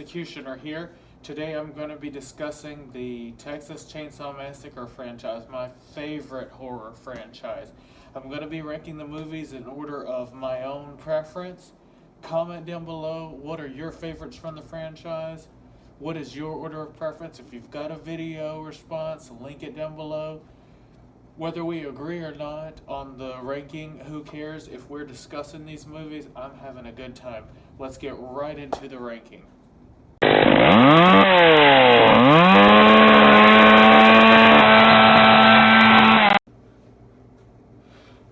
Executioner here. Today I'm going to be discussing the Texas Chainsaw Massacre franchise, my favorite horror franchise. I'm going to be ranking the movies in order of my own preference. Comment down below, what are your favorites from the franchise? What is your order of preference? If you've got a video response, link it down below. Whether we agree or not on the ranking, who cares? If we're discussing these movies, I'm having a good time. Let's get right into the ranking.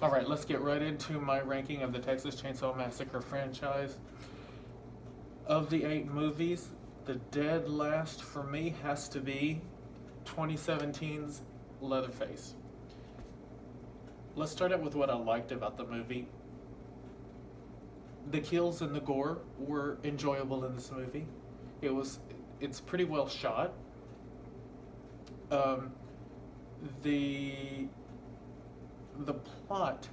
Alright, let's get right into my ranking of the Texas Chainsaw Massacre franchise. Of the 8 movies, the dead last for me has to be 2017's Leatherface. Let's start out with what I liked about the movie. The kills and the gore were enjoyable in this movie. It's pretty well shot. The plot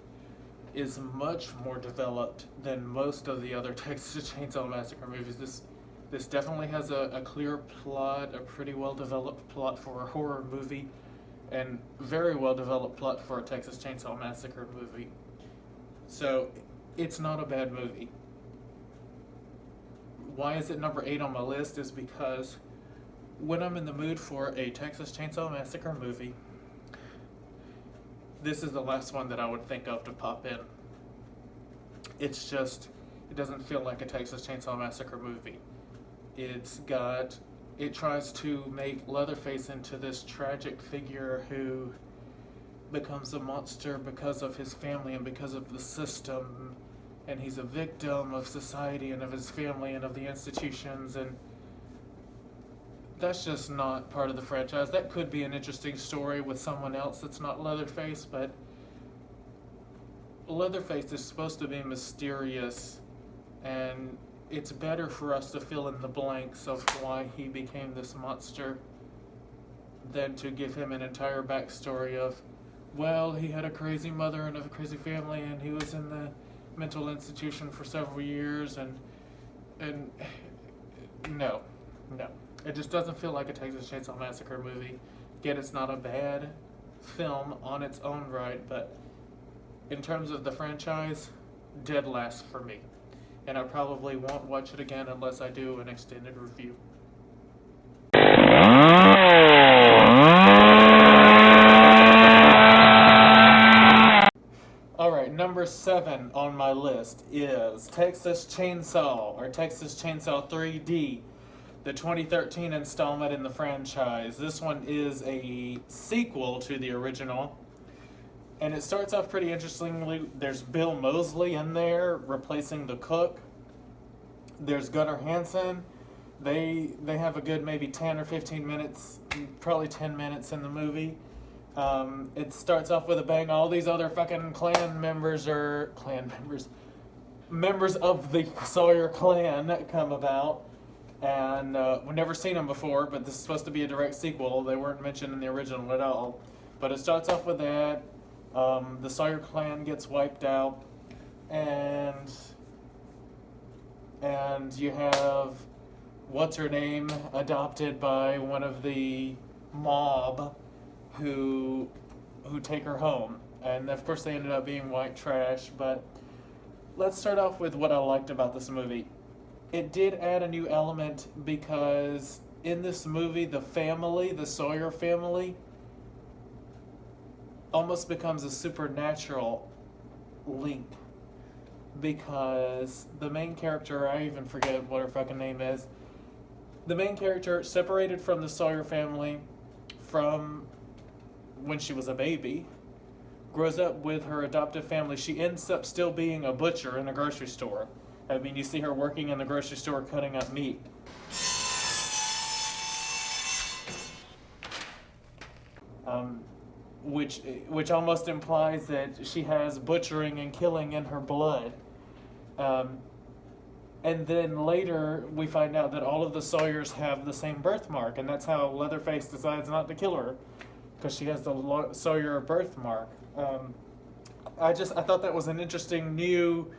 is much more developed than most of the other Texas Chainsaw Massacre movies. This definitely has a clear plot, a pretty well developed plot for a horror movie, and very well developed plot for a Texas Chainsaw Massacre movie. So it's not a bad movie. Why is it number 8 on my list is because when I'm in the mood for a Texas Chainsaw Massacre movie, this is the last one that I would think of to pop in. It doesn't feel like a Texas Chainsaw Massacre movie. It tries to make Leatherface into this tragic figure who becomes a monster because of his family and because of the system, and he's a victim of society and of his family and of the institutions, and that's just not part of the franchise. That could be an interesting story with someone else that's not Leatherface, but Leatherface is supposed to be mysterious, and it's better for us to fill in the blanks of why he became this monster than to give him an entire backstory of, well, he had a crazy mother and a crazy family, and he was in the mental institution for several years, and no. It just doesn't feel like a Texas Chainsaw Massacre movie. Yet it's not a bad film on its own right, but in terms of the franchise, dead last for me. And I probably won't watch it again unless I do an extended review. Alright, number 7 on my list is Texas Chainsaw, or Texas Chainsaw 3D, the 2013 installment in the franchise. This one is a sequel to the original, and it starts off pretty interestingly. There's Bill Moseley in there replacing the cook. There's Gunnar Hansen. They have a good maybe 10 or 15 minutes, probably 10 minutes in the movie. It starts off with a bang. All these other fucking members of the Sawyer clan come about, and we've never seen them before, but this is supposed to be a direct sequel. They weren't mentioned in the original at all, but it starts off with that. The Sawyer clan gets wiped out, and you have what's her name adopted by one of the mob who take her home, and of course they ended up being white trash. But let's start off with what I liked about this movie. It did add a new element because in this movie the Sawyer family almost becomes a supernatural link, because the main character, I even forget what her fucking name is, the main character separated from the Sawyer family from when she was a baby, grows up with her adoptive family. She ends up still being a butcher in a grocery store. I mean, you see her working in the grocery store cutting up meat. Which almost implies that she has butchering and killing in her blood. And then later we find out that all of the Sawyers have the same birthmark, and that's how Leatherface decides not to kill her, because she has the Sawyer birthmark. I thought that was an interesting new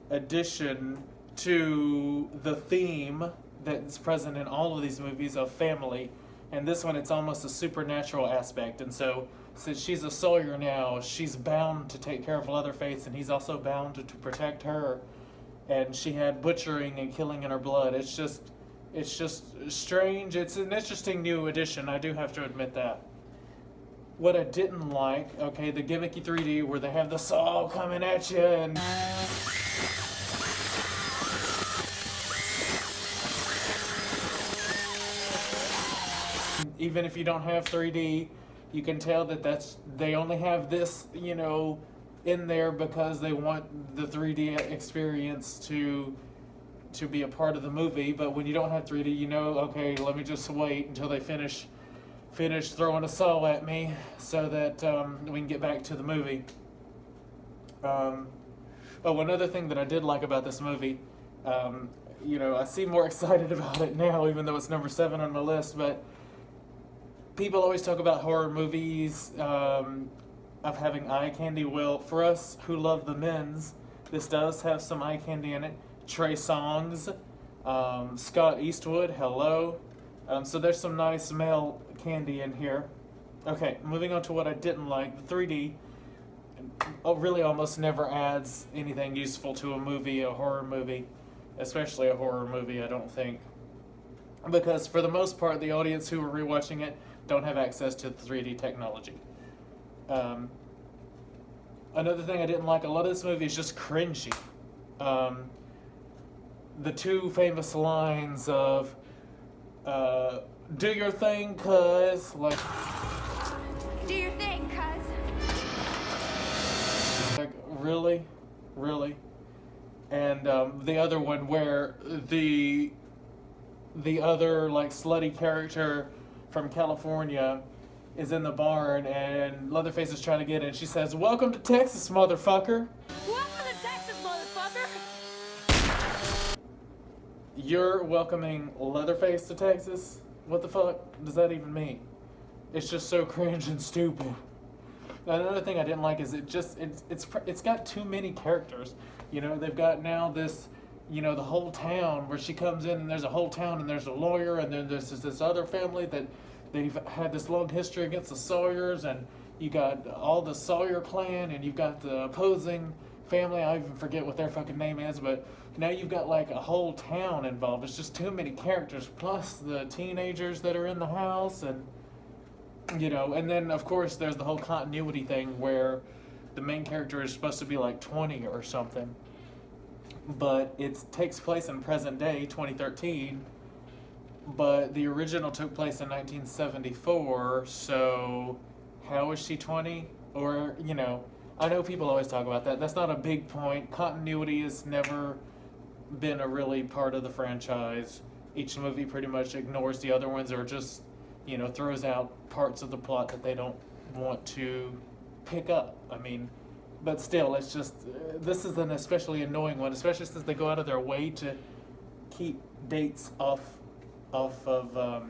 addition to the theme that's present in all of these movies of family. And this one, it's almost a supernatural aspect. And so, since she's a Sawyer now, she's bound to take care of Leatherface, and he's also bound to protect her. And she had butchering and killing in her blood. It's just strange. It's an interesting new addition. I do have to admit that. What I didn't like, okay, the gimmicky 3D where they have the saw coming at you and even if you don't have 3D, you can tell that they only have this, in there because they want the 3D experience to be a part of the movie. But when you don't have 3D, okay, let me just wait until they finish throwing a saw at me so that we can get back to the movie. Another thing that I did like about this movie, I seem more excited about it now, even though it's number 7 on my list, but people always talk about horror movies of having eye candy. Well, for us who love the men's, this does have some eye candy in it. Trey Songz, Scott Eastwood, hello. So there's some nice male candy in here. Okay, moving on to what I didn't like. The 3D really almost never adds anything useful to a movie, a horror movie, especially a horror movie, I don't think. Because for the most part, the audience who are rewatching it don't have access to the 3D technology. Another thing I didn't like, a lot of this movie is just cringy. The two famous lines of, do your thing, cuz, like... Do your thing, cuz. Like, really? Really? And the other one where the other, like, slutty character from California is in the barn and Leatherface is trying to get in. She says, "Welcome to Texas, motherfucker." Welcome to Texas, motherfucker. You're welcoming Leatherface to Texas? What the fuck does that even mean? It's just so cringe and stupid. Another thing I didn't like is it's got too many characters. They've got now this, the whole town where she comes in and there's a whole town and there's a lawyer and then there's this other family that they've had this long history against the Sawyers, and you got all the Sawyer clan and you've got the opposing family. I even forget what their fucking name is, but now you've got like a whole town involved. It's just too many characters, plus the teenagers that are in the house, and and then of course there's the whole continuity thing where the main character is supposed to be like 20 or something, but it takes place in present day 2013, but the original took place in 1974, so how is she 20? Or I know people always talk about that. That's not a big point. Continuity has never been a really part of the franchise. Each movie pretty much ignores the other ones, or just throws out parts of the plot that they don't want to pick up. I mean, but still, it's just, this is an especially annoying one, especially since they go out of their way to keep dates off of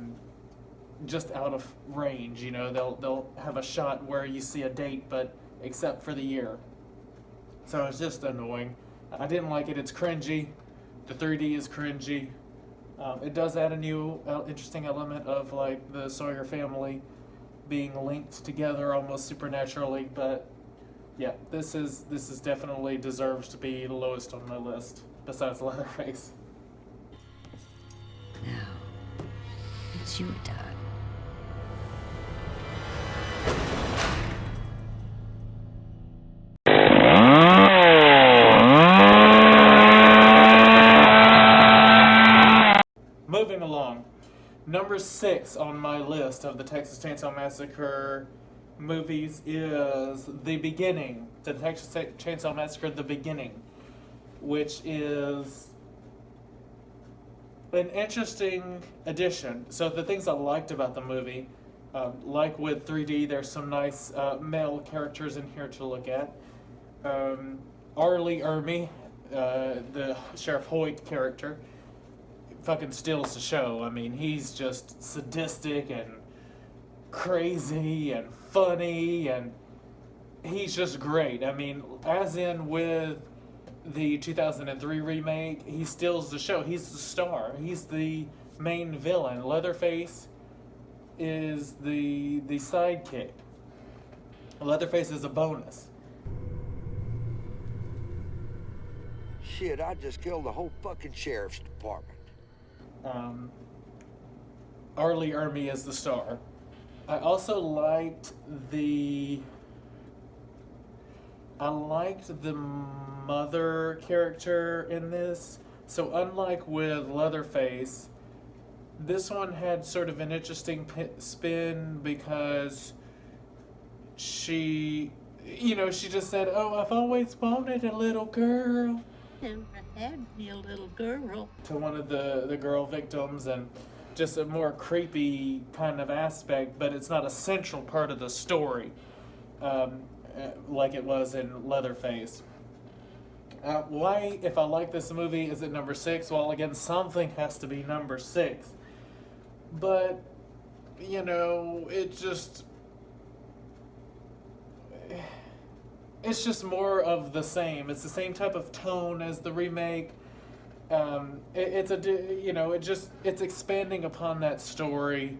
just out of range. They'll have a shot where you see a date, but except for the year. So it's just annoying. I didn't like it. It's cringy. The 3D is cringy. It does add a new interesting element of like the Sawyer family being linked together almost supernaturally, but yeah, this is definitely deserves to be the lowest on my list besides Leatherface. Now, it's your turn. Moving along, number 6 on my list of the Texas Chainsaw Massacre movies is The Beginning, the Texas Chainsaw Massacre The Beginning, which is an interesting addition. So the things I liked about the movie, like with 3D, there's some nice male characters in here to look at. Arlie Ermy, the Sheriff Hoyt character, fucking steals the show. I mean, he's just sadistic and crazy and funny, and he's just great. I mean, as in with the 2003 remake, he steals the show. He's the star. He's the main villain. Leatherface is the sidekick. Leatherface is a bonus. Shit, I just killed the whole fucking sheriff's department. Arlie Ermey is the star. I also liked the mother character in this. So unlike with Leatherface, this one had sort of an interesting spin because she just said, "Oh, I've always wanted a little girl." Never had me a little girl. To one of the girl victims, and just a more creepy kind of aspect, but it's not a central part of the story like it was in Leatherface. Why, if I like this movie, is it number 6? Well, again, something has to be number 6. But, it's just more of the same. It's the same type of tone as the remake. It's expanding upon that story.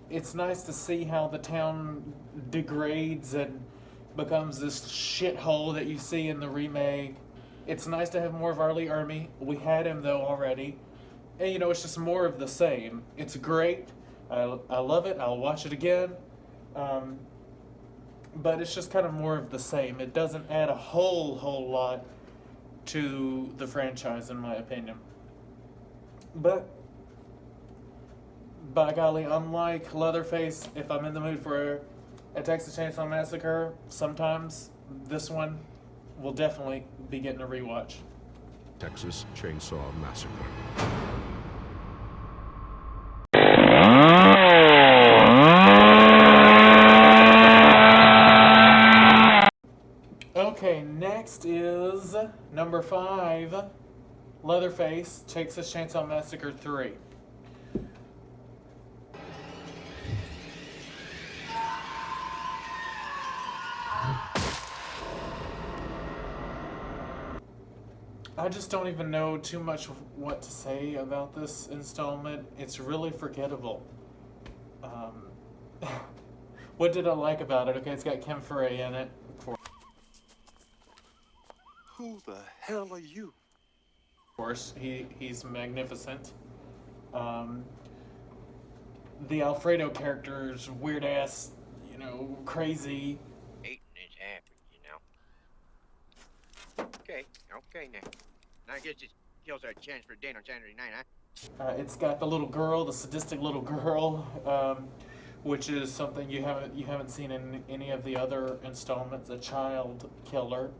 It's nice to see how the town degrades and becomes this shithole that you see in the remake. It's nice to have more of Arlie Ermey. We had him though already. And it's just more of the same. It's great. I love it. I'll watch it again. But it's just kind of more of the same. It doesn't add a whole lot to the franchise, in my opinion. But by golly, unlike Leatherface, if I'm in the mood for a Texas Chainsaw Massacre, sometimes this one will definitely be getting a rewatch. Texas Chainsaw Massacre. Okay, next is number 5, Leatherface, Texas Chainsaw Massacre 3. I just don't even know too much what to say about this installment. It's really forgettable. What did I like about it? Okay, it's got Ken Foray in it. Who the hell are you? Of course, he's magnificent. The Alfredo character's weird ass, crazy. Hating is happy, Okay now. Now I guess this kills our chance for a date on Saturday night, huh? It's got the little girl, the sadistic little girl, which is something you haven't seen in any of the other installments. A child killer.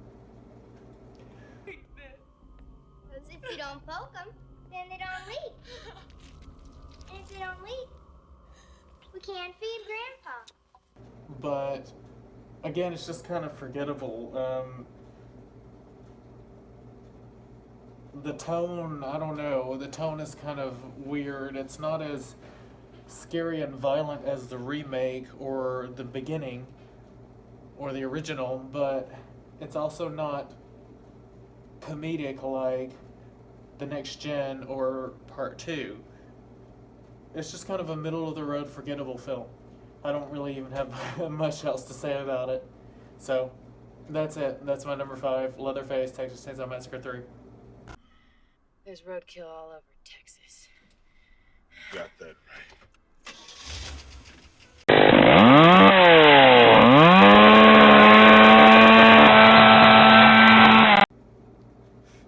Because if you don't poke them, then they don't leave. And if they don't leave, we can't feed Grandpa. But again, it's just kind of forgettable. The tone, I don't know. The tone is kind of weird. It's not as scary and violent as the remake or the beginning or the original, but it's also not comedic like the Next Gen or Part 2. It's just kind of a middle-of-the-road forgettable film. I don't really even have much else to say about it. So, that's it. That's my number 5, Leatherface, Texas Chainsaw Massacre 3. There's roadkill all over Texas. Got that right.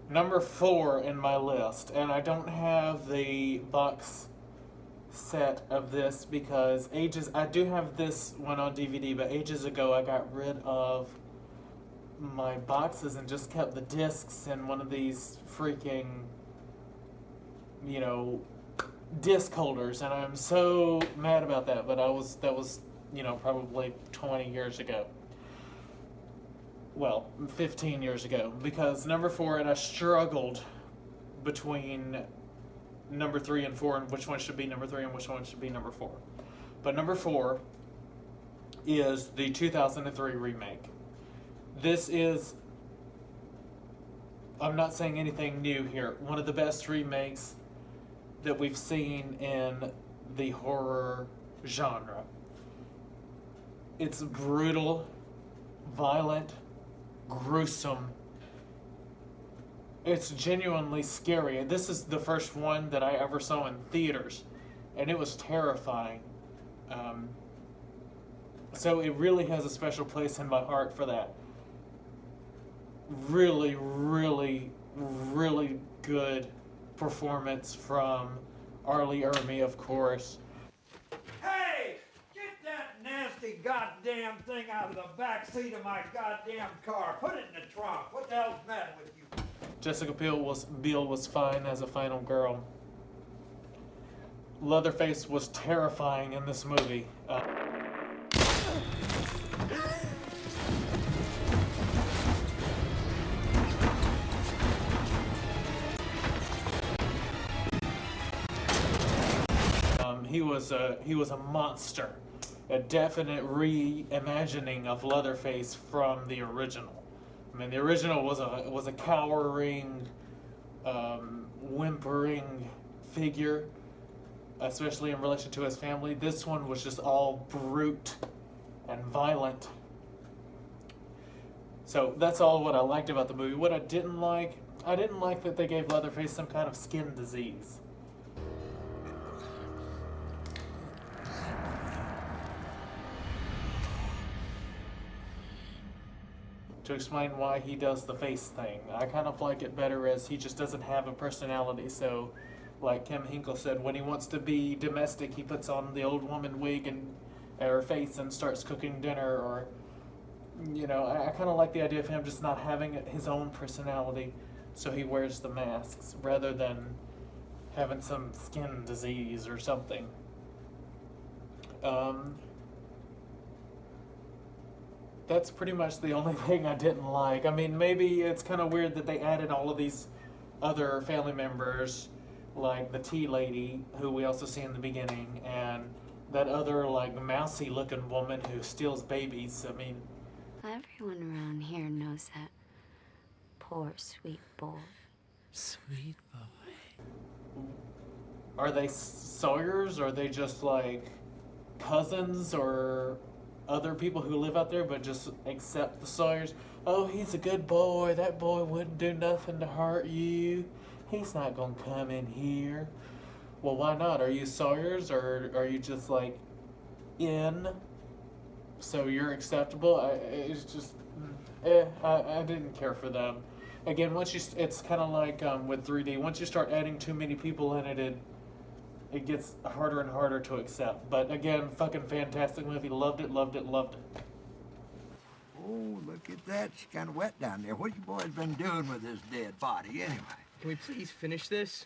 Number 4 in my list, and I don't have the box set of this because I do have this one on DVD, but ages ago I got rid of my boxes and just kept the discs in one of these freaking, disc holders, and I'm so mad about that, but that was probably 20 years ago. Well, 15 years ago, because number 4, and I struggled between number 3 and 4, and which one should be number 3 and which one should be number 4. But number 4 is the 2003 remake. This is I'm not saying anything new here. One of the best remakes that we've seen in the horror genre. It's brutal, violent, gruesome. It's genuinely scary. This is the first one that I ever saw in theaters, and it was terrifying. So it really has a special place in my heart for that. Really, really, really good performance from Arlie Ermey, of course. Hey! Get that nasty goddamn thing out of the back seat of my goddamn car. Put it in the trunk. What the hell's the matter with you? Jessica Biel was fine as a final girl. Leatherface was terrifying in this movie. He was a monster, a definite reimagining of Leatherface from the original. I mean, the original was a cowering, whimpering figure, especially in relation to his family. This one was just all brute and violent. So that's all what I liked about the movie. What I didn't like that they gave Leatherface some kind of skin disease. To explain why he does the face thing. I kind of like it better as he just doesn't have a personality. So, like Kim Hinkle said, when he wants to be domestic, he puts on the old woman wig and her face and starts cooking dinner. Or, you know, I kind of like the idea of him just not having his own personality, so he wears the masks rather than having some skin disease or something. That's pretty much the only thing I didn't like. I mean, maybe it's kind of weird that they added all of these other family members, like the tea lady, who we also see in the beginning, and that other, like, mousy-looking woman who steals babies. I mean... Everyone around here knows that poor, sweet boy. Sweet boy. Are they Sawyers? Are they just, like, cousins or other people who live out there but just accept the Sawyers? Oh, he's a good boy. That boy wouldn't do nothing to hurt you. He's not gonna come in here. Well, why not? Are you Sawyers, or are you just like in? So you're acceptable? It's just, I didn't care for them. Again, it's kind of like with 3D. Once you start adding too many people in it, it gets harder and harder to accept. But again, fucking fantastic movie. Loved it, loved it, loved it. Oh, look at that. It's kind of wet down there. What you boys been doing with this dead body, anyway? Can we please finish this?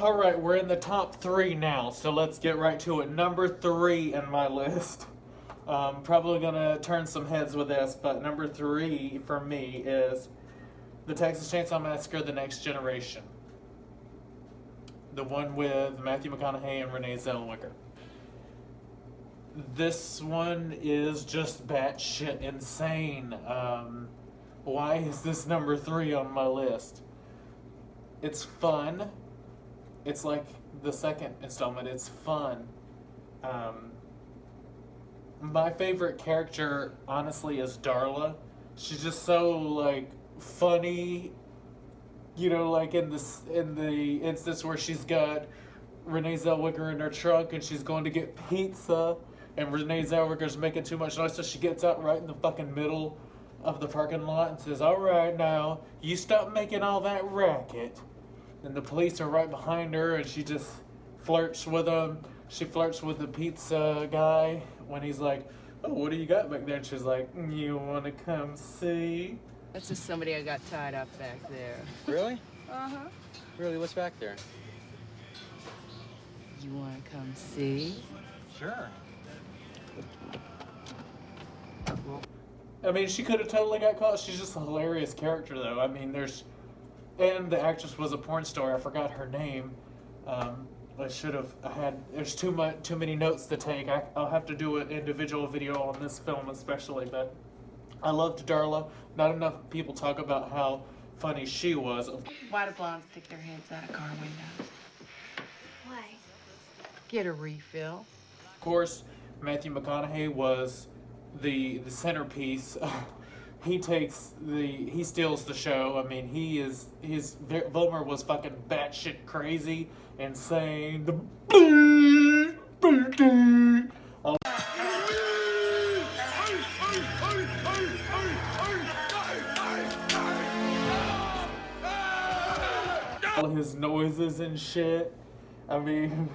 Alright, we're in the top 3 now, so let's get right to it. Number 3 in my list. Probably gonna turn some heads with this, but number 3 for me is the Texas Chainsaw Massacre: The Next Generation. The one with Matthew McConaughey and Renee Zellweger. This one is just batshit insane. Why is this number 3 on my list? It's fun. It's like the second installment. It's fun. My favorite character, honestly, is Darla. She's just so, like, funny. You know, like in the instance where she's got Renee Zellweger in her trunk and she's going to get pizza, and Renee Zellweger's making too much noise, so she gets out right in the fucking middle of the parking lot and says, "All right, now, you stop making all that racket." And the police are right behind her, and she just flirts with them. She flirts with the pizza guy when he's like, "Oh, what do you got back there?" And she's like, "You want to come see?" That's just somebody I got tied up back there. Really? Uh-huh. Really? What's back there? You want to come see? Sure. I mean, she could have totally got caught. She's just a hilarious character, though. I mean, and the actress was a porn star. I forgot her name. I should have had. There's too many notes to take. I'll have to do an individual video on this film especially. But I loved Darla. Not enough people talk about how funny she was. Why do blondes stick their heads out of car windows? Why? Get a refill. Of course, Matthew McConaughey was the centerpiece. He steals the show. I mean, his Vollmer was fucking batshit crazy, insane. All his noises and shit. I mean,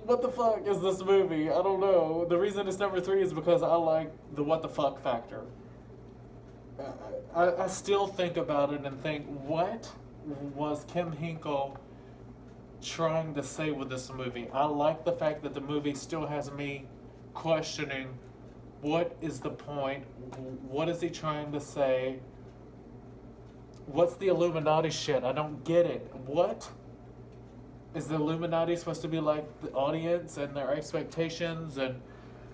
what the fuck is this movie? I don't know. The reason it's number 3 is because I like the what the fuck factor. I still think about it and think, what was Kim Hinkle trying to say with this movie? I like the fact that the movie still has me questioning, what is the point? What is he trying to say? What's the Illuminati shit? I don't get it. What? Is the Illuminati supposed to be like the audience and their expectations? And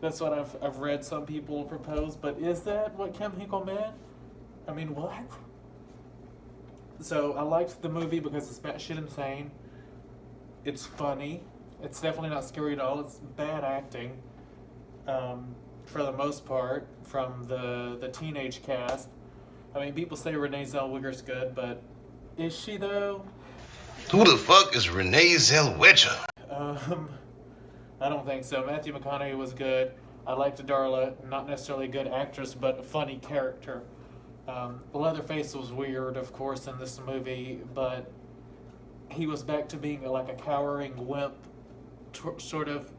that's what I've read some people propose. But is that what Kim Hinkle meant? I mean, what? So I liked the movie because it's batshit insane. It's funny. It's definitely not scary at all. It's bad acting, for the most part, from the teenage cast. I mean, people say Renee Zellweger's good, but is she though? Who the fuck is Renee Zellweger? I don't think so. Matthew McConaughey was good. I liked Darla, not necessarily a good actress, but a funny character. Leatherface was weird, of course, in this movie, but he was back to being like a cowering wimp sort of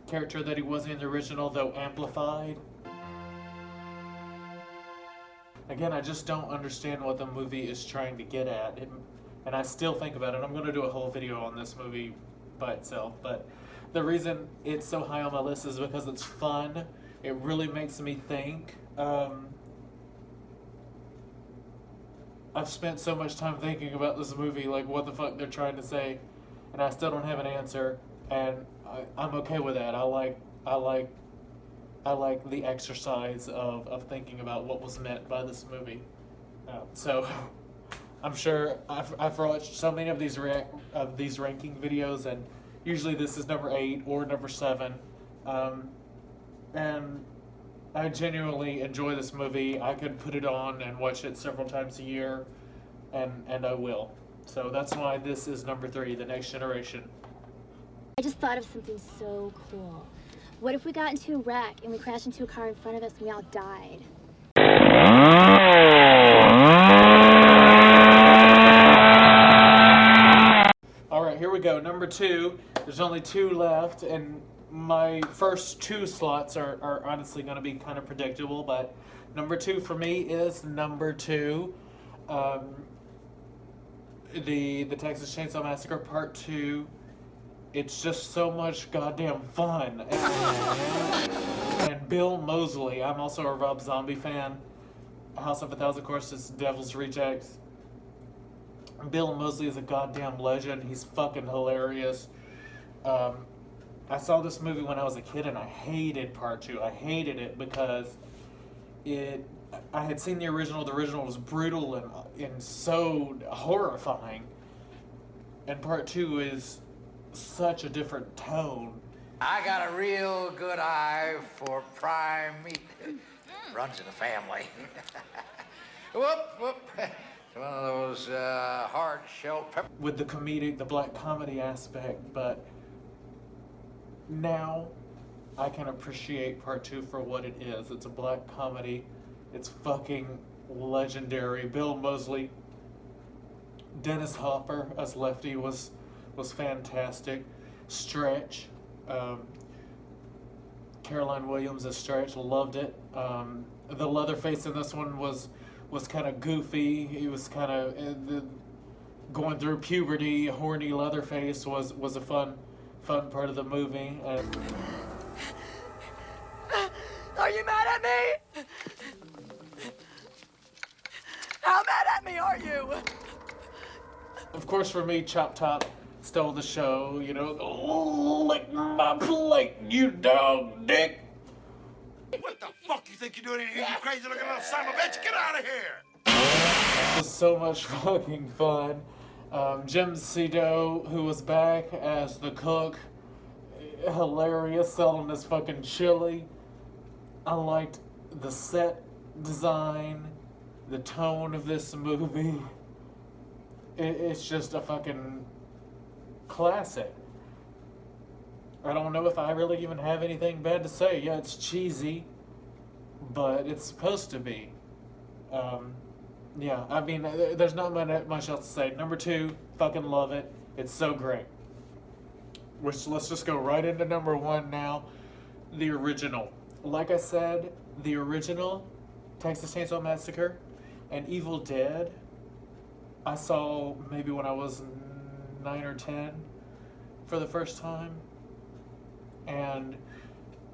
character that he wasn't in the original, though amplified. Again, I just don't understand what the movie is trying to get at. And I still think about it. I'm going to do a whole video on this movie by itself. But the reason it's so high on my list is because it's fun. It really makes me think. I've spent so much time thinking about this movie, like what the fuck they're trying to say, and I still don't have an answer. And I'm okay with that. I like the exercise of thinking about what was meant by this movie. So I'm sure I've watched so many of these ranking videos, and usually this is number 8 or number 7. And I genuinely enjoy this movie. I could put it on and watch it several times a year, and I will. So that's why this is number 3, The Next Generation. I just thought of something so cool. What if we got into a wreck and we crashed into a car in front of us and we all died? Alright, here we go. Number 2. There's only 2 left, and my first 2 slots are honestly going to be kind of predictable, but number 2 for me is number 2. The Texas Chainsaw Massacre Part 2. It's just so much goddamn fun. And Bill Moseley. I'm also a Rob Zombie fan. House of a Thousand Corpses, Devil's Rejects. Bill Moseley is a goddamn legend. He's fucking hilarious. I saw this movie when I was a kid and I hated Part 2. I hated it because I had seen the original. The original was brutal and so horrifying. And Part 2 is such a different tone. I got a real good eye for prime meat. Runs in the family. Whoop, whoop. It's one of those hard-shelled pepper. With the black comedy aspect, but now I can appreciate Part 2 for what it is. It's a black comedy. It's fucking legendary. Bill Moseley, Dennis Hopper as Lefty was fantastic. Stretch, Caroline Williams as Stretch, loved it. The Leatherface in this one was kind of goofy. He was kind of going through puberty. Horny Leatherface was a fun part of the movie. Are you mad at me? How mad at me are you? of course, for me, Chop Top stole the show. You know, lick my plate, you dog dick. What the fuck you think you're doing in here, you crazy looking little son of a bitch? Get out of here! It was so much fucking fun. Jim Cito, who was back as the cook, hilarious, selling his fucking chili. I liked the set design, the tone of this movie. It's just a fucking classic. I don't know if I really even have anything bad to say. Yeah, it's cheesy, but it's supposed to be. Yeah, I mean, there's not much else to say. Number 2, fucking love it. It's so great. Let's just go right into number 1 now. The original. Like I said, the original Texas Chainsaw Massacre and Evil Dead, I saw maybe when I was 9 or 10 for the first time. And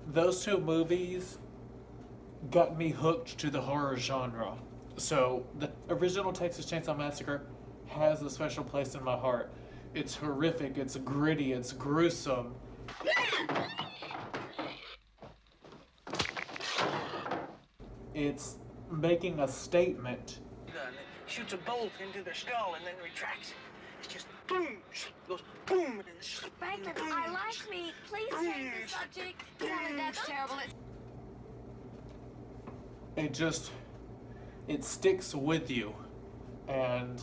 those 2 movies got me hooked to the horror genre. So the original Texas Chainsaw Massacre has a special place in my heart. It's horrific, it's gritty, it's gruesome. It's making a statement. Shoots a bolt into the skull and then retracts. It's just boom, goes boom, and then Franklin, I like me. Please change the subject. Yeah, that's terrible. It sticks with you. And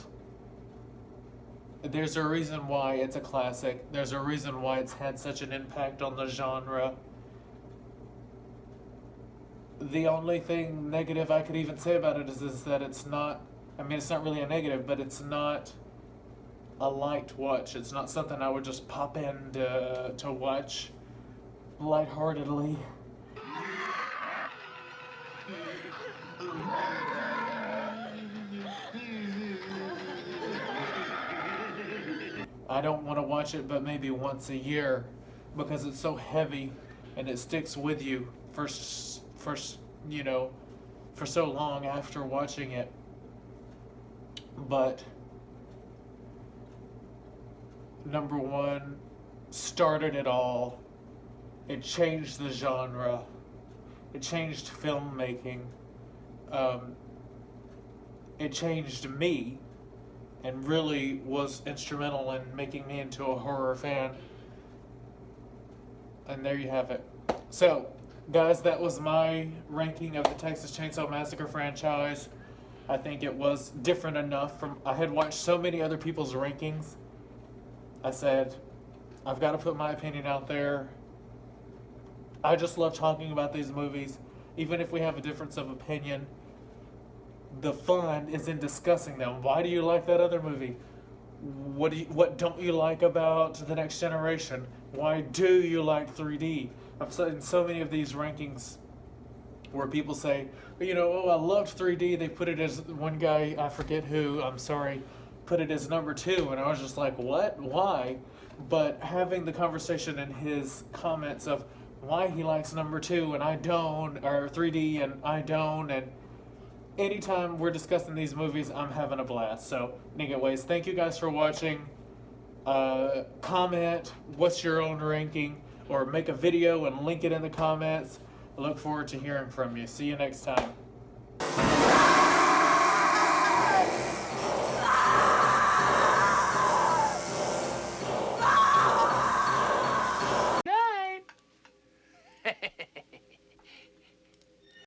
there's a reason why it's a classic. There's a reason why it's had such an impact on the genre. The only thing negative I could even say about it is that it's not, I mean, it's not really a negative, but it's not a light watch. It's not something I would just pop in to watch lightheartedly. I don't want to watch it but maybe once a year because it's so heavy and it sticks with you for you know, for so long after watching it. But number 1 started it all. It changed the genre. It changed filmmaking. It changed me and really was instrumental in making me into a horror fan. And there you have it. So, guys, that was my ranking of the Texas Chainsaw Massacre franchise. I think it was different enough from, I had watched so many other people's rankings. I said, I've got to put my opinion out there. I just love talking about these movies. Even if we have a difference of opinion, the fun is in discussing them. Why do you like that other movie? What don't you like about The Next Generation? Why do you like 3D? I've seen so many of these rankings where people say, you know, oh, I loved 3D. They put it as, one guy, I forget who, I'm sorry, put it as number 2. And I was just like, what? Why? But having the conversation in his comments of why he likes number 2 and I don't, or 3D and I don't, and anytime we're discussing these movies, I'm having a blast. So, anyways, thank you guys for watching. Comment what's your own ranking, or make a video and link it in the comments. I look forward to hearing from you. See you next time.